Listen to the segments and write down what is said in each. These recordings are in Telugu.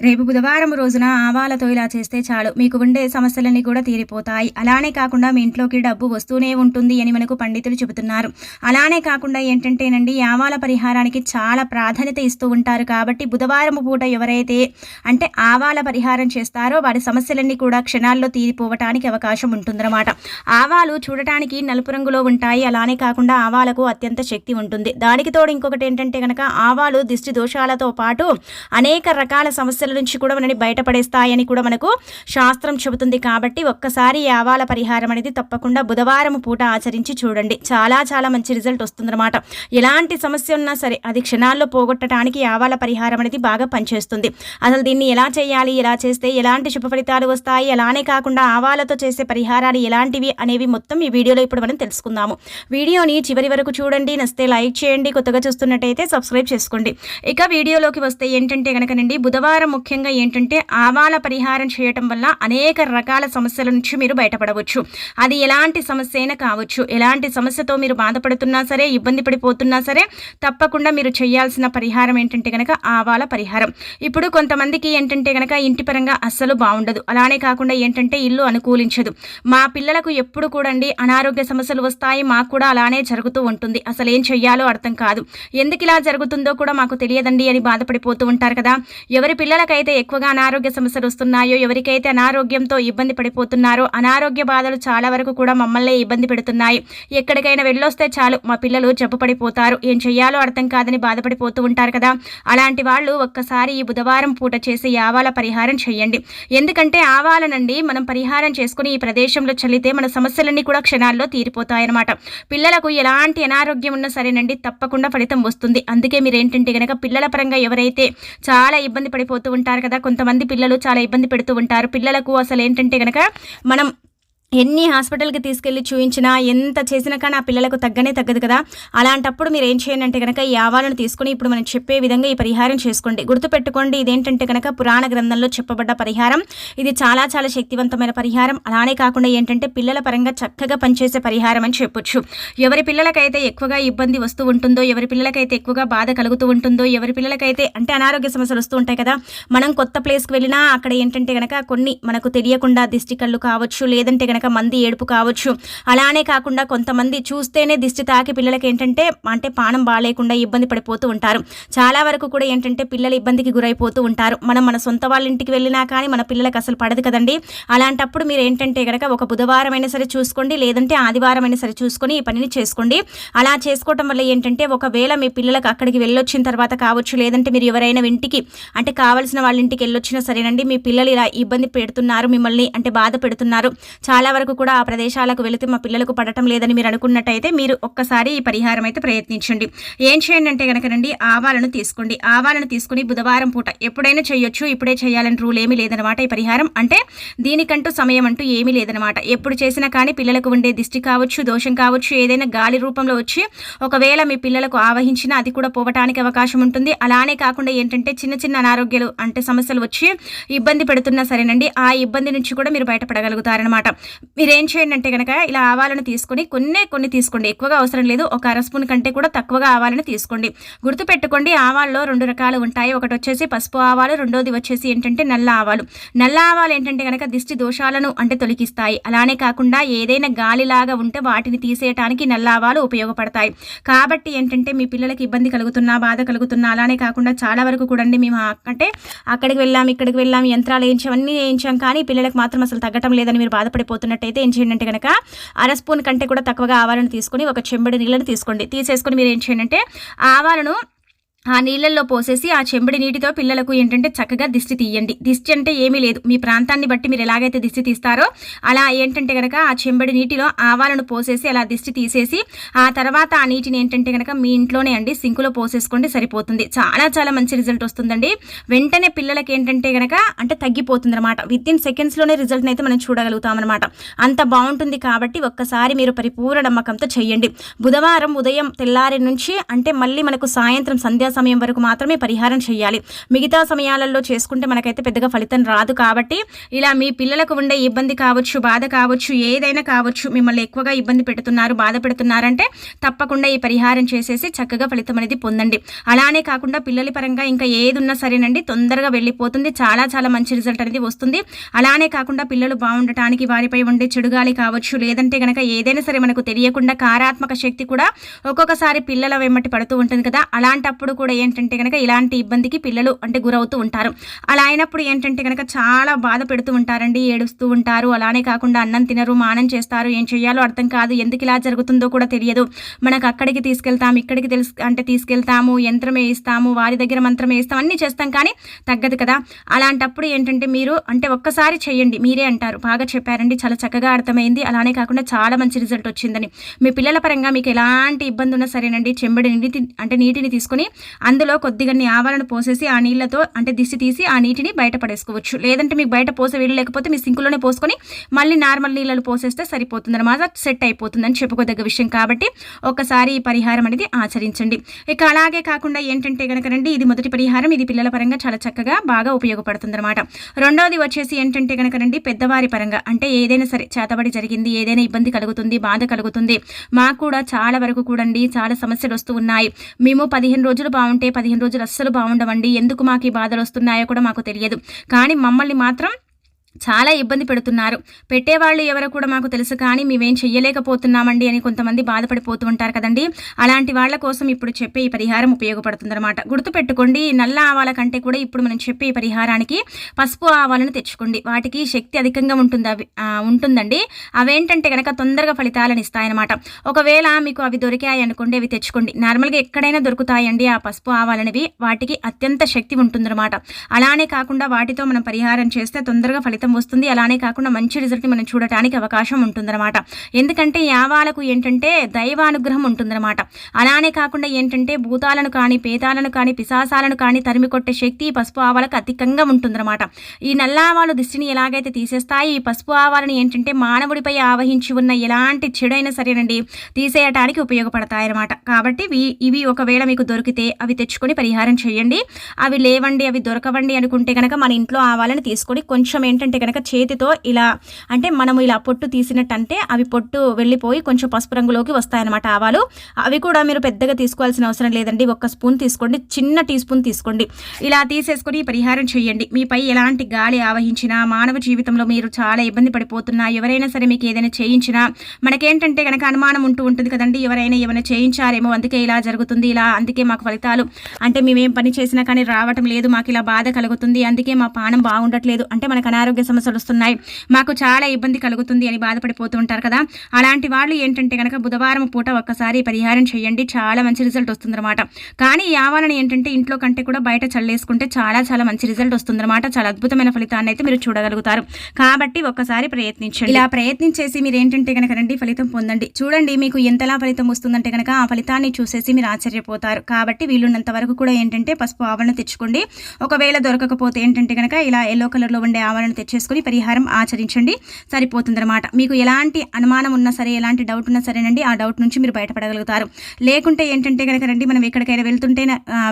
రేపు బుధవారం రోజున ఆవాలతో ఇలా చేస్తే చాలు మీకు ఉండే సమస్యలన్నీ కూడా తీరిపోతాయి. అలానే కాకుండా మీ ఇంట్లోకి డబ్బు వస్తూనే ఉంటుంది అని మనకు పండితులు చెబుతున్నారు. అలానే కాకుండా ఏంటంటేనండి, ఈ ఆవాల పరిహారానికి చాలా ప్రాధాన్యత ఇస్తూ ఉంటారు. కాబట్టి బుధవారం పూట ఎవరైతే ఆవాల పరిహారం చేస్తారో వారి సమస్యలన్నీ కూడా క్షణాల్లో తీరిపోవటానికి అవకాశం ఉంటుందన్నమాట. ఆవాలు చూడటానికి నలుపు రంగులో ఉంటాయి. అలానే కాకుండా ఆవాలకు అత్యంత శక్తి ఉంటుంది. దానికి తోడు ఇంకొకటి ఏంటంటే కనుక, ఆవాలు దిష్టి దోషాలతో పాటు అనేక రకాల సమస్యల నుంచి కూడా మనని బయటపడేస్తాయని కూడా మనకు శాస్త్రం చెబుతుంది. కాబట్టి ఒక్కసారి ఈ ఆవాల పరిహారం అనేది తప్పకుండా బుధవారం పూట ఆచరించి చూడండి. చాలా చాలా మంచి రిజల్ట్ వస్తుందన్నమాట. ఎలాంటి సమస్య ఉన్నా సరే అది క్షణాల్లో పోగొట్టడానికి ఆవాల పరిహారం అనేది బాగా పనిచేస్తుంది. అసలు దీన్ని ఎలా చేయాలి, ఎలా చేస్తే ఎలాంటి శుభ ఫలితాలు వస్తాయి, అలానే కాకుండా ఆవాలతో చేసే పరిహారాలు ఎలాంటివి అనేవి మొత్తం ఈ వీడియోలో ఇప్పుడు మనం తెలుసుకుందాము. వీడియోని చివరి వరకు చూడండి. నచ్చితే లైక్ చేయండి, కొత్తగా చూస్తున్నట్టయితే సబ్స్క్రైబ్ చేసుకోండి. ఇక వీడియోలోకి వస్తే ఏంటంటే కనుకనండి, బుధవారం ముఖ్యంగా ఏంటంటే ఆవాల పరిహారం చేయటం వల్ల అనేక రకాల సమస్యల నుంచి మీరు బయటపడవచ్చు. అది ఎలాంటి సమస్య అయినా కావచ్చు. ఎలాంటి సమస్యతో మీరు బాధపడుతున్నా సరే, ఇబ్బంది పడిపోతున్నా సరే, తప్పకుండా మీరు చేయాల్సిన పరిహారం ఏంటంటే కనుక ఆవాల పరిహారం. ఇప్పుడు కొంతమందికి ఏంటంటే కనుక ఇంటి పరంగా అస్సలు బాగుండదు. అలానే కాకుండా ఏంటంటే ఇల్లు అనుకూలించదు. మా పిల్లలకు ఎప్పుడు కూడా అనారోగ్య సమస్యలు వస్తాయి, మాకు కూడా అలానే జరుగుతూ ఉంటుంది. అసలు ఏం చెయ్యాలో అర్థం కాదు, ఎందుకు ఇలా జరుగుతుందో కూడా మాకు తెలియదండి అని బాధపడిపోతూ ఉంటారు కదా. ఎవరి పిల్లలకైతే ఎక్కువగా అనారోగ్య సమస్యలు వస్తున్నాయో, ఎవరికైతే అనారోగ్యంతో ఇబ్బంది పడిపోతున్నారో, అనారోగ్య బాధలు చాలా వరకు కూడా మమ్మల్ని ఇబ్బంది పెడుతున్నాయి, ఎక్కడికైనా వెళ్ళొస్తే చాలు మా పిల్లలు జబ్బు పడిపోతారు, ఏం చెయ్యాలో అర్థం కాదని బాధపడిపోతూ ఉంటారు కదా. అలాంటి వాళ్ళు ఒక్కసారి ఈ బుధవారం పూట చేసి ఆవాల పరిహారం చేయండి. ఎందుకంటే ఆవాలనండి మనం పరిహారం చేసుకుని ఈ ప్రదేశంలో చల్లితే మన సమస్యలన్నీ కూడా క్షణాల్లో తీరిపోతాయన్నమాట. పిల్లలకు ఎలాంటి అనారోగ్యం ఉన్నా సరేనండి, తప్పకుండా ఫలితం వస్తుంది. అందుకే మీరు ఏంటంటే కనుక పిల్లల పరంగా ఎవరైతే చాలా ఇబ్బంది పడిపోతూ ఉంటారు కదా, కొంతమంది పిల్లలు చాలా ఇబ్బంది పెడుతూ ఉంటారు. పిల్లలకు అసలు ఏంటంటే కనుక మనం ఎన్ని హాస్పిటల్కి తీసుకెళ్ళి చూయించినా, ఎంత చేసినా కానీ ఆ పిల్లలకు తగ్గదు కదా. అలాంటప్పుడు మీరు ఏం చేయండి అంటే కనుక ఈ ఆవాలను తీసుకుని ఇప్పుడు మనం చెప్పే విధంగా ఈ పరిహారం చేసుకోండి. గుర్తుపెట్టుకోండి, ఇదేంటంటే కనుక పురాణ గ్రంథంలో చెప్పబడ్డ పరిహారం. ఇది చాలా చాలా శక్తివంతమైన పరిహారం. అలానే కాకుండా ఏంటంటే పిల్లల పరంగా చక్కగా పనిచేసే పరిహారం అని చెప్పొచ్చు. ఎవరి పిల్లలకైతే ఎక్కువగా ఇబ్బంది వస్తూ ఉంటుందో, ఎవరి పిల్లలకైతే ఎక్కువగా బాధ కలుగుతూ ఉంటుందో, ఎవరి పిల్లలకైతే అనారోగ్య సమస్యలు వస్తూ ఉంటాయి కదా, మనం కొత్త ప్లేస్కి వెళ్ళినా అక్కడ ఏంటంటే కనుక కొన్ని మనకు తెలియకుండా దిష్టి కళ్ళు కావచ్చు, లేదంటే కనుక మంది ఏడుపు కావచ్చు. అలానే కాకుండా కొంతమంది చూస్తేనే దిష్టి తాకి పిల్లలకి ఏంటంటే పానం బాగాలేకుండా ఇబ్బంది పడిపోతూ ఉంటారు. చాలా వరకు కూడా ఏంటంటే పిల్లలు ఇబ్బందికి గురైపోతూ ఉంటారు. మనం మన సొంత వాళ్ళ ఇంటికి వెళ్ళినా కానీ మన పిల్లలకు అసలు పడదు కదండి. అలాంటప్పుడు మీరు ఏంటంటే కనుక ఒక బుధవారం అయినా సరే చూసుకోండి, లేదంటే ఆదివారం అయినా సరే చూసుకొని ఈ పనిని చేసుకోండి. అలా చేసుకోవటం వల్ల ఏంటంటే ఒకవేళ మీ పిల్లలకు అక్కడికి వెళ్ళొచ్చిన తర్వాత కావచ్చు, లేదంటే మీరు ఎవరైనా ఇంటికి కావాల్సిన వాళ్ళ ఇంటికి వెళ్ళొచ్చినా సరేనండి, మీ పిల్లలు ఇలా ఇబ్బంది పెడుతున్నారు, మిమ్మల్ని బాధ పెడుతున్నారు, చాలా వరకు కూడా ఆ ప్రదేశాలకు వెళితే మా పిల్లలకు పడటం లేదని మీరు అనుకున్నట్టయితే మీరు ఒక్కసారి ఈ పరిహారం అయితే ప్రయత్నించండి. ఏం చేయండి అంటే కనుకనండి, ఆవాలను తీసుకోండి. ఆవాలను తీసుకుని బుధవారం పూట ఎప్పుడైనా చేయొచ్చు, ఇప్పుడే చేయాలని రూల్ ఏమీ లేదనమాట. ఈ పరిహారం దీనికంటూ సమయం అంటూ ఏమీ లేదనమాట. ఎప్పుడు చేసినా కానీ పిల్లలకు ఉండే దిష్టి కావచ్చు, దోషం కావచ్చు, ఏదైనా గాలి రూపంలో వచ్చి ఒకవేళ మీ పిల్లలకు ఆవహించినా అది కూడా పోవటానికి అవకాశం ఉంటుంది. అలానే కాకుండా ఏంటంటే చిన్న చిన్న అనారోగ్యాలు సమస్యలు వచ్చి ఇబ్బంది పెడుతున్నా సరేనండి, ఆ ఇబ్బంది నుంచి కూడా మీరు బయటపడగలుగుతారనమాట. మీరేం చేయండి అంటే కనుక ఇలా ఆవాలను తీసుకొని కొన్ని తీసుకోండి, ఎక్కువగా అవసరం లేదు. ఒక అర స్పూన్ కంటే కూడా తక్కువగా ఆవాలను తీసుకోండి. గుర్తుపెట్టుకోండి, ఆవాల్లో 2 రకాలు ఉంటాయి. ఒకటి వచ్చేసి పసుపు ఆవాలు, రెండోది వచ్చేసి ఏంటంటే నల్ల ఆవాలు. నల్ల ఆవాలు ఏంటంటే కనుక దిష్టి దోషాలను తొలగిస్తాయి. అలానే కాకుండా ఏదైనా గాలిలాగా ఉంటే వాటిని తీసేయటానికి నల్ల ఆవాలు ఉపయోగపడతాయి. కాబట్టి ఏంటంటే మీ పిల్లలకి ఇబ్బంది కలుగుతున్నా, బాధ కలుగుతున్నా, అలానే కాకుండా చాలా వరకు కూడా మేము అక్కడికి వెళ్ళాం, ఇక్కడికి వెళ్ళాం, యంత్రాలు వేయించామన్నీ వేయించాం, కానీ పిల్లలకు మాత్రం అసలు తగ్గటం లేదని మీరు బాధపడిపోతున్నట్టయితే ఏం చేయండి అంటే కనుక అర స్పూన్ కంటే కూడా తక్కువగా ఆవాలను తీసుకొని ఒక చెంబడి నీళ్ళని తీసుకోండి. తీసేసుకొని మీరు ఏం చేయండి అంటే ఆవాలను ఆ నీళ్ళల్లో పోసేసి ఆ చెంబడి నీటితో పిల్లలకు చక్కగా దిష్టి తీయండి. దిష్టి అంటే ఏమీ లేదు, మీ ప్రాంతాన్ని బట్టి మీరు ఎలాగైతే దిష్టి తీస్తారో అలా ఏంటంటే కనుక ఆ చెంబడి నీటిలో ఆవాలను పోసేసి అలా దిష్టి తీసేసి ఆ తర్వాత ఆ నీటిని కనుక మీ ఇంట్లోనే సింకులో పోసేసుకోండి, సరిపోతుంది. చాలా చాలా మంచి రిజల్ట్ వస్తుందండి. వెంటనే పిల్లలకి ఏంటంటే కనుక తగ్గిపోతుంది అనమాట. వితిన్ సెకండ్స్లోనే రిజల్ట్ని అయితే మనం చూడగలుగుతాం అనమాట. అంత బాగుంటుంది. కాబట్టి ఒక్కసారి మీరు పరిపూర్ణ నమ్మకంతో చేయండి. బుధవారం ఉదయం తెల్లారి నుంచి మళ్ళీ మనకు సాయంత్రం సంధ్యా సమయం వరకు మాత్రమే పరిహారం చేయాలి. మిగతా సమయాలలో చేసుకుంటే మనకైతే పెద్దగా ఫలితం రాదు. కాబట్టి ఇలా మీ పిల్లలకు ఉండే ఇబ్బంది కావచ్చు, బాధ కావచ్చు, ఏదైనా కావచ్చు, మిమ్మల్ని ఎక్కువగా ఇబ్బంది పెడుతున్నారు, బాధ పెడుతున్నారంటే తప్పకుండా ఈ పరిహారం చేసేసి చక్కగా ఫలితం అనేది పొందండి. అలానే కాకుండా పిల్లల పరంగా ఇంకా ఏది ఉన్నా సరేనండి తొందరగా వెళ్ళిపోతుంది. చాలా చాలా మంచి రిజల్ట్ అనేది వస్తుంది. అలానే కాకుండా పిల్లలు బాగుండటానికి వారిపై ఉండే చెడుగాలి కావచ్చు, లేదంటే కనుక ఏదైనా సరే మనకు తెలియకుండా కారాత్మక శక్తి కూడా ఒక్కొక్కసారి పిల్లల వెమ్మటి పడుతూ ఉంటుంది కదా. అలాంటప్పుడు కూడా ఏంటంటే కనుక ఇలాంటి ఇబ్బందికి పిల్లలు అంటే గురవుతూ ఉంటారు. అలా అయినప్పుడు ఏంటంటే కనుక చాలా బాధ పెడుతూ ఉంటారండి, ఏడుస్తూ ఉంటారు. అలానే కాకుండా అన్నం తినరు, మానం చేస్తారు, ఏం చేయాలో అర్థం కాదు, ఎందుకు ఇలా జరుగుతుందో కూడా తెలియదు. మనకు అక్కడికి తీసుకెళ్తాము, ఇక్కడికి తీసుకెళ్తాము, యంత్రం వేయిస్తాము, వారి దగ్గర మంత్రం వేయిస్తాం, అన్నీ చేస్తాం, కానీ తగ్గదు కదా. అలాంటప్పుడు ఏంటంటే మీరు అంటే ఒక్కసారి చేయండి, మీరే అంటారు బాగా చెప్పారండి, చాలా చక్కగా అర్థమైంది, అలానే కాకుండా చాలా మంచి రిజల్ట్ వచ్చిందని. మీ పిల్లల పరంగా మీకు ఎలాంటి ఇబ్బంది ఉన్నా సరేనండి, చెంబడి నీటిని తీసుకుని అందులో కొద్దిగా ఆవాలను పోసేసి ఆ నీళ్ళతో అంటే దిసి తీసి ఆ నీటిని బయట పడేసుకోవచ్చు. లేదంటే మీకు బయట పోసే వీలు లేకపోతే మీ సింకులోనే పోసుకొని మళ్ళీ నార్మల్ నీళ్ళలో పోసేస్తే సరిపోతుంది అనమాట, సెట్ అయిపోతుందని చెప్పుకోదగ్గ విషయం. కాబట్టి ఒకసారి ఈ పరిహారం అనేది ఆచరించండి. ఇక అలాగే కాకుండా ఏంటంటే కనుక రండి, ఇది మొదటి పరిహారం, ఇది పిల్లల పరంగా చాలా చక్కగా బాగా ఉపయోగపడుతుంది అనమాట. రెండోది వచ్చేసి ఏంటంటే కనుక రండి, పెద్దవారి పరంగా అంటే ఏదైనా సరే చేతబడి జరిగింది, ఏదైనా ఇబ్బంది కలుగుతుంది, బాధ కలుగుతుంది. మాకు కూడా చాలా వరకు కూడండి చాలా సమస్యలు వస్తూ ఉన్నాయి. మేము 15 రోజులు బాగుంటే 15 రోజులు అస్సలు బాగుండవండి, ఎందుకు మాకు ఈ బాధలు వస్తున్నాయో కూడా మాకు తెలియదు, కానీ మమ్మల్ని మాత్రం చాలా ఇబ్బంది పెడుతున్నారు, పెట్టేవాళ్ళు ఎవరో కూడా మాకు తెలుసు, కానీ మేమేం చెయ్యలేకపోతున్నామండి అని కొంతమంది బాధపడిపోతూ ఉంటారు కదండి. అలాంటి వాళ్ళ కోసం ఇప్పుడు చెప్పే ఈ పరిహారం ఉపయోగపడుతుందన్నమాట. గుర్తుపెట్టుకోండి, నల్ల ఆవాల కంటే కూడా ఇప్పుడు మనం చెప్పే ఈ పరిహారానికి పసుపు ఆవాలను తెచ్చుకోండి. వాటికి శక్తి అధికంగా ఉంటుందండి. అవేంటంటే కనుక తొందరగా ఫలితాలను ఇస్తాయన్నమాట. ఒకవేళ మీకు అవి దొరికాయి అనుకోండి, అవి తెచ్చుకోండి. నార్మల్గా ఎక్కడైనా దొరుకుతాయండి ఆ పసుపు ఆవాలనేవి, వాటికి అత్యంత శక్తి ఉంటుందన్నమాట. అలానే కాకుండా వాటితో మనం పరిహారం చేస్తే తొందరగా ఫలితం వస్తుంది. అలానే కాకుండా మంచి రిజల్ట్ మనం చూడటానికి అవకాశం ఉంటుందన్నమాట. ఎందుకంటే ఈ ఆవాలకు ఏంటంటే దైవానుగ్రహం ఉంటుందన్నమాట. అలానే కాకుండా ఏంటంటే భూతాలను కానీ, పేతాలను కానీ, పిశాసాలను కానీ తరిమి కొట్టే శక్తి పసుపు ఆవాలకు అధికంగా ఉంటుందన్నమాట. ఈ నల్ల ఆవాలు దిష్టిని ఎలాగైతే తీసేస్తాయి, ఈ పసుపు ఆవాలను ఏంటంటే మానవుడిపై ఆవహించి ఉన్న ఎలాంటి చెడైనా సరేనండి తీసేయటానికి ఉపయోగపడతాయి అన్నమాట. కాబట్టి ఇవి ఒకవేళ మీకు దొరికితే అవి తెచ్చుకొని పరిహారం చేయండి. అవి లేవండి, అవి దొరకవండి అనుకుంటే కనుక మన ఇంట్లో ఆవాలను తీసుకొని కొంచెం ఏంటంటే కనుక చేతితో ఇలా అంటే మనము ఇలా పొట్టు తీసినట్టు అంటే అవి పొట్టు వెళ్ళిపోయి కొంచెం పసుపు రంగులోకి వస్తాయన్నమాట ఆవాలు. అవి కూడా మీరు పెద్దగా తీసుకోవాల్సిన అవసరం లేదండి, 1 స్పూన్ తీసుకోండి, చిన్న టీ స్పూన్ తీసుకోండి. ఇలా తీసేసుకొని పరిహారం చేయండి. మీపై ఎలాంటి గాలి ఆవహించినా, మానవ జీవితంలో మీరు చాలా ఇబ్బంది పడిపోతున్నా, ఎవరైనా సరే మీకు ఏదైనా చేయించినా మనకేంటంటే కనుక అనుమానం ఉంటూ ఉంటుంది కదండి, ఎవరైనా ఏమైనా చేయించారేమో అందుకే ఇలా జరుగుతుంది, ఇలా అందుకే మాకు ఫలితాలు అంటే మేమేం పని చేసినా కానీ రావటం లేదు, మాకు ఇలా బాధ కలుగుతుంది, అందుకే మా పానం బాగుండట్లేదు, అంటే మనకు అనారోగ్య సమస్యలు వస్తున్నాయి, మాకు చాలా ఇబ్బంది కలుగుతుంది అని బాధపడిపోతూ ఉంటారు కదా. అలాంటి వాళ్ళు ఏంటంటే కనుక బుధవారం పూట ఒక్కసారి పరిహారం చేయండి, చాలా మంచి రిజల్ట్ వస్తుందన్నమాట. కానీ ఈ ఆవాలను ఏంటంటే ఇంట్లో కంటే కూడా బయట చల్లేసుకుంటే చాలా చాలా మంచి రిజల్ట్ వస్తుందన్నమాట. చాలా అద్భుతమైన ఫలితాన్ని అయితే మీరు చూడగలుగుతారు. కాబట్టి ఒక్కసారి ప్రయత్నించండి. ఇలా ప్రయత్నించేసి మీరు ఏంటంటే కనుక రండి ఫలితం పొందండి. చూడండి మీకు ఎంతలా ఫలితం వస్తుందంటే కనుక ఆ ఫలితాన్ని చూసేసి మీరు ఆశ్చర్యపోతారు. కాబట్టి వీలున్నంత వరకు కూడా ఏంటంటే పసుపు ఆవాలను తెచ్చుకోండి. ఒకవేళ దొరకకపోతే ఏంటంటే కనుక ఇలా ఎల్లో కలర్లో ఉండే ఆవాలను తెచ్చేసుకొని పరిహారం ఆచరించండి, సరిపోతుందన్నమాట. మీకు ఎలాంటి అనుమానం ఉన్నా సరే, ఎలాంటి డౌట్ ఉన్నా సరేనండి ఆ డౌట్ నుంచి మీరు బయటపడగలుగుతారు. లేకుంటే ఏంటంటే కనుక రండి మనం ఎక్కడికైనా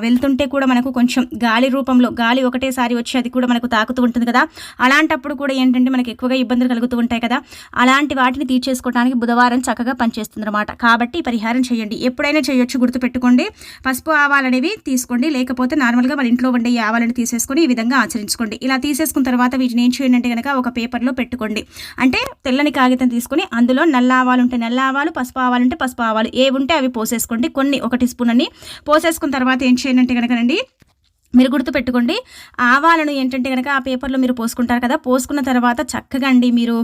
వెళ్తుంటే కూడా మనకు కొంచెం గాలి రూపంలో గాలి ఒకటేసారి వచ్చి అది కూడా మనకు తాకుతూ ఉంటుంది కదా. అలాంటప్పుడు కూడా ఏంటంటే మనకి ఎక్కువగా ఇబ్బందులు కలుగుతూ ఉంటాయి కదా. అలాంటి వాటిని తీర్చేసుకోవడానికి బుధవారం చక్కగా పనిచేస్తుందన్నమాట. కాబట్టి పరిహారం చేయండి, ఎప్పుడైనా చేయొచ్చు. గుర్తుపెట్టుకోండి, పసుపు ఆవాలనేవి తీసుకోండి, లేకపోతే నార్మల్గా మన ఇంట్లో ఉండే ఆవాలను తీసేసుకొని ఈ విధంగా ఆచరించుకోండి. ఇలా తీసేసుకున్న తర్వాత వీటిని ఏం చేయండి అంటే కనుక ఒక పేపర్లో పెట్టుకోండి. అంటే తెల్లని కాగితం తీసుకొని అందులో నల్ల ఆవాలు ఉంటే నల్ల ఆవాలు, పసుపు ఆవాలు ఉంటే పసుపు ఆవాలు, ఏవి ఉంటే అవి పోసేసుకోండి. కొన్ని 1 స్పూన్ అని పోసేసుకున్న తర్వాత ఏం చేయండి అంటే కనుక రండి మీరు గుర్తుపెట్టుకోండి, ఆవాలను ఏంటంటే కనుక ఆ పేపర్లో మీరు పోసుకుంటారు కదా. పోసుకున్న తర్వాత చక్కగా అండి మీరు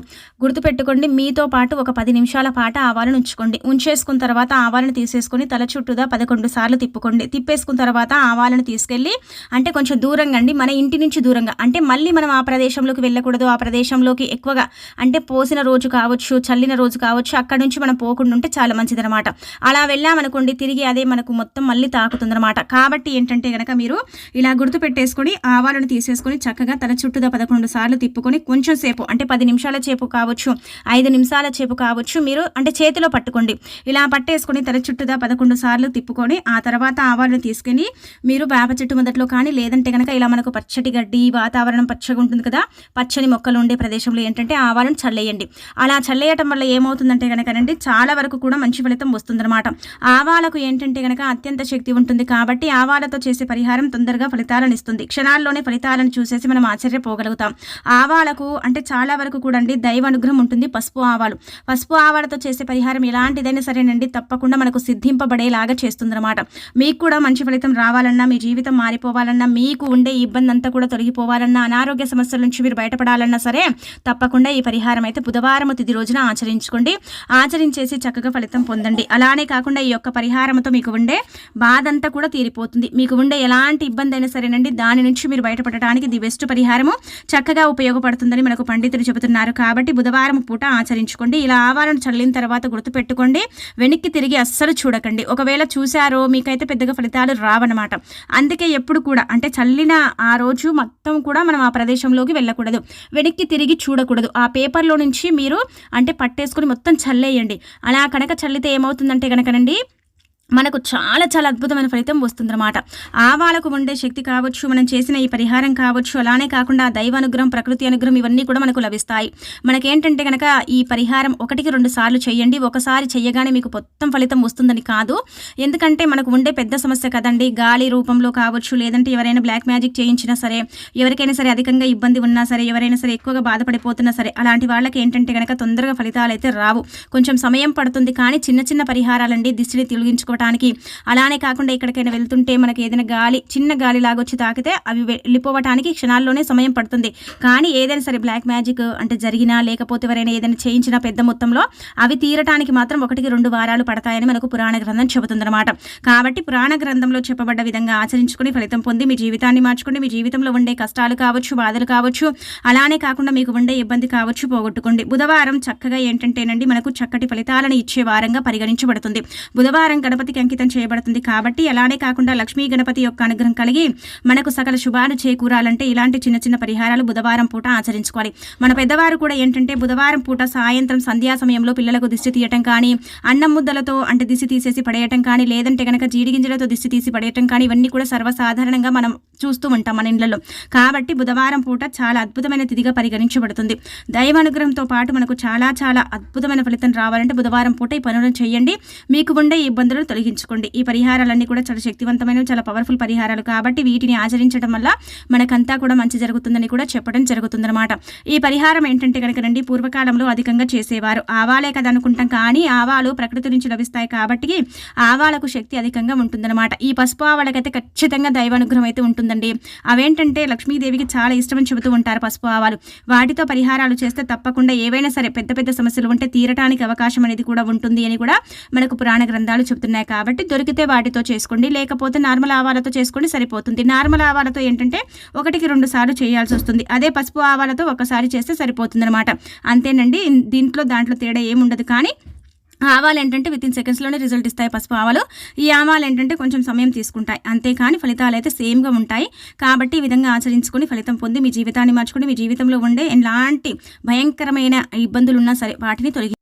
గుర్తుపెట్టుకోండి, మీతో పాటు ఒక 10 నిమిషాల పాటు ఆవాలను ఉంచుకోండి. ఉంచేసుకున్న తర్వాత ఆవాలను తీసేసుకొని తల చుట్టూదా 11 సార్లు తిప్పుకోండి. తిప్పేసుకున్న తర్వాత ఆవాలను తీసుకెళ్ళి అంటే కొంచెం దూరంగా అండి, మన ఇంటి నుంచి దూరంగా, అంటే మళ్ళీ మనం ఆ ప్రదేశంలోకి వెళ్ళకూడదు. ఆ ప్రదేశంలోకి ఎక్కువగా అంటే పోసిన రోజు కావచ్చు, చల్లిన రోజు కావచ్చు, అక్కడ నుంచి మనం పోకుండా ఉంటే చాలా మంచిదనమాట. అలా వెళ్ళామనుకోండి తిరిగి అదే మనకు మొత్తం మళ్ళీ తాకుతుందనమాట. కాబట్టి ఏంటంటే కనుక మీరు ఇలా గుర్తు పెట్టేసుకొని ఆవాలను తీసేసుకొని చక్కగా తల చుట్టూదా 11 సార్లు తిప్పుకొని కొంచెం సేపు అంటే 10 నిమిషాల సేపు కావచ్చు, 5 నిమిషాల సేపు కావచ్చు, మీరు అంటే చేతిలో పట్టుకోండి. ఇలా పట్టేసుకొని తల చుట్టూదా 11 సార్లు తిప్పుకొని ఆ తర్వాత ఆవాలను తీసుకొని మీరు వేప చెట్టు మొదట్లో కానీ లేదంటే కనుక ఇలా మనకు పచ్చటి గడ్డి వాతావరణం పచ్చగా ఉంటుంది కదా, పచ్చని మొక్కలు ఉండే ప్రదేశంలో ఏంటంటే ఆవాలను చల్లేయండి. అలా చల్లేయటం వల్ల ఏమవుతుందంటే కనుకనండి చాలా వరకు కూడా మంచి ఫలితం వస్తుందన్నమాట. ఆవాలకు ఏంటంటే కనుక అత్యంత శక్తి ఉంటుంది కాబట్టి ఆవాలతో చేసే పరిహారం తొందరగా ఫలితాలను ఇస్తుంది. క్షణాల్లోనే ఫలితాలను చూసేసి మనం ఆశ్చర్యపోగలుగుతాం. ఆవాలకు అంటే చాలా వరకు కూడా అండి దైవ అనుగ్రహం ఉంటుంది. పసుపు ఆవాలతో చేసే పరిహారం ఎలాంటిదైనా సరేనండి తప్పకుండా మనకు సిద్ధింపబడేలాగా చేస్తుందన్నమాట. మీకు కూడా మంచి ఫలితం రావాలన్నా, మీ జీవితం మారిపోవాలన్నా, మీకు ఉండే ఇబ్బంది అంతా కూడా తొలగిపోవాలన్నా, అనారోగ్య సమస్యల నుంచి మీరు బయటపడాలన్నా సరే తప్పకుండా ఈ పరిహారం అయితే బుధవారం తిథి రోజున ఆచరించుకోండి. ఆచరించేసి చక్కగా ఫలితం పొందండి. అలానే కాకుండా ఈ యొక్క పరిహారంతో మీకు ఉండే బాధ అంతా కూడా తీరిపోతుంది. మీకు ఉండే ఎలాంటి ఇబ్బంది అయినా సరేనండి దాని నుంచి మీరు బయటపడటానికి ది బెస్ట్ పరిహారము చక్కగా ఉపయోగపడుతుందని మనకు పండితులు చెబుతున్నారు. కాబట్టి బుధవారం పూట ఆచరించుకోండి. ఇలా ఆవాలను చల్లిన తర్వాత గుర్తుపెట్టుకోండి, వెనక్కి తిరిగి అస్సలు చూడకండి. ఒకవేళ చూశారో మీకైతే పెద్దగా ఫలితాలు రావన్నమాట. అందుకే ఎప్పుడు కూడా అంటే చల్లిన ఆ రోజు మొత్తం కూడా మనం ఆ ప్రదేశంలోకి వెళ్ళకూడదు, వెనక్కి తిరిగి చూడకూడదు. ఆ పేపర్లో నుంచి మీరు అంటే పట్టేసుకొని మొత్తం చల్లేయండి. అలా కనుక చల్లితే ఏమవుతుందంటే కనుకనండి మనకు చాలా చాలా అద్భుతమైన ఫలితం వస్తుందన్నమాట. ఆవాలకు ఉండే శక్తి కావచ్చు, మనం చేసిన ఈ పరిహారం కావచ్చు, అలానే కాకుండా దైవ అనుగ్రహం, ప్రకృతి అనుగ్రహం ఇవన్నీ కూడా మనకు లభిస్తాయి. మనకేంటంటే కనుక ఈ పరిహారం 1-2 సార్లు చేయండి. ఒకసారి చేయగానే మీకు మొత్తం ఫలితం వస్తుందని కాదు. ఎందుకంటే మనకు ఉండే పెద్ద సమస్య కదండి, గాలి రూపంలో కావచ్చు, లేదంటే ఎవరైనా బ్లాక్ మ్యాజిక్ చేయించినా సరే, ఎవరికైనా సరే అధికంగా ఇబ్బంది ఉన్నా సరే, ఎవరైనా సరే ఎక్కువగా బాధపడిపోతున్నా సరే, అలాంటి వాళ్ళకి ఏంటంటే కనుక తొందరగా ఫలితాలు అయితే రావు. కొంచెం సమయం పడుతుంది. కానీ చిన్న చిన్న పరిహారాలండి దిష్టిని తొలగించుకోవడానికి. అలానే కాకుండా ఎక్కడికైనా వెళ్తుంటే మనకి ఏదైనా చిన్న గాలి లాగొచ్చి తాకితే అవి వెళ్ళిపోవటానికి క్షణాల్లోనే సమయం పడుతుంది. కానీ ఏదైనా సరే బ్లాక్ మ్యాజిక్ అంటే జరిగినా, లేకపోతే ఎవరైనా ఏదైనా చేయించినా పెద్ద మొత్తంలో అవి తీరటానికి మాత్రం 1-2 వారాలు పడతాయని మనకు పురాణ గ్రంథం చెబుతుందన్నమాట. కాబట్టి పురాణ గ్రంథంలో చెప్పబడ్డ విధంగా ఆచరించుకుని ఫలితం పొంది మీ జీవితాన్ని మార్చుకోండి. మీ జీవితంలో ఉండే కష్టాలు కావచ్చు, బాధలు కావచ్చు, అలానే కాకుండా మీకు ఉండే ఇబ్బంది కావచ్చు పోగొట్టుకోండి. బుధవారం చక్కగా ఏంటంటేనండి మనకు చక్కటి ఫలితాలను ఇచ్చే వారంగా పరిగణించబడుతుంది. బుధవారం గణపతికి అంకితం చేయబడుతుంది. కాబట్టి అలానే కాకుండా లక్ష్మీ గణపతి యొక్క అనుగ్రహం కలిగి మనకు సకల శుభాలు చేకూరాలంటే ఇలాంటి చిన్న చిన్న పరిహారాలు బుధవారం పూట ఆచరించుకోవాలి. మన పెద్దవారు కూడా ఏంటంటే బుధవారం పూట సాయంత్రం సంధ్యా సమయంలో పిల్లలకు దిష్టి తీయటం కానీ, అన్నం ముద్దలతో అంటే దిష్టి తీసేసి పడేయటం కానీ, లేదంటే కనుక జీడి గింజలతో దిష్టి తీసి పడేయటం కానీ ఇవన్నీ కూడా సర్వసాధారణంగా మనం చూస్తూ ఉంటాం మన ఇళ్లలో. కాబట్టి బుధవారం పూట చాలా అద్భుతమైన తిథిగా పరిగణించబడుతుంది. దైవ అనుగ్రహంతో పాటు మనకు చాలా చాలా అద్భుతమైన ఫలితం రావాలంటే బుధవారం పూట ఈ పనులను చేయండి. మీకు ఉండే ఇబ్బందులను తొలగించుకోండి. ఈ పరిహారాలన్నీ కూడా చాలా శక్తివంతమైనవి, చాలా పవర్ఫుల్ పరిహారాలు. కాబట్టి వీటిని ఆచరించడం వల్ల మనకంతా కూడా మంచి జరుగుతుందని కూడా చెప్పడం జరుగుతుందన్నమాట. ఈ పరిహారం ఏంటంటే కనుకనండి పూర్వకాలంలో అధికంగా చేసేవారు. ఆవాలే కదా అనుకుంటాం, కానీ ఆవాలు ప్రకృతి నుంచి లభిస్తాయి కాబట్టి ఆవాలకు శక్తి అధికంగా ఉంటుందన్నమాట. ఈ పసుపు ఆవాలకైతే ఖచ్చితంగా దైవానుగ్రహం అయితే ఉంటుందండి. అవేంటంటే లక్ష్మీదేవికి చాలా ఇష్టమని చెబుతూ ఉంటారు పసుపు ఆవాలు. వాటితో పరిహారాలు చేస్తే తప్పకుండా ఏవైనా సరే పెద్ద పెద్ద సమస్యలు ఉంటే తీరటానికి అవకాశం అనేది కూడా ఉంటుంది అని కూడా మనకు పురాణ గ్రంథాలు చెబుతున్నాయి. కాబట్టి దొరికితే వాటితో చేసుకోండి, లేకపోతే నార్మల్ ఆవాలతో చేసుకోండి సరిపోతుంది. నార్మల్ ఆవాలతో ఏంటంటే 1-2 సార్లు చేయాల్సి వస్తుంది. అదే పసుపు ఆవాలతో ఒకసారి చేస్తే సరిపోతుంది అనమాట. అంతేనండి, దాంట్లో తేడా ఏముండదు. కానీ ఆవాలు ఏంటంటే వితిన్ సెకండ్స్లోనే రిజల్ట్ ఇస్తాయి పసుపు ఆవాలు. ఈ ఆవాలు ఏంటంటే కొంచెం సమయం తీసుకుంటాయి, అంతేకాని ఫలితాలు అయితే సేమ్గా ఉంటాయి. కాబట్టి ఈ విధంగా ఆచరించుకొని ఫలితం పొంది మీ జీవితాన్ని మార్చుకొని మీ జీవితంలో ఉండే ఎలాంటి భయంకరమైన ఇబ్బందులు ఉన్నా సరే వాటిని తొలగి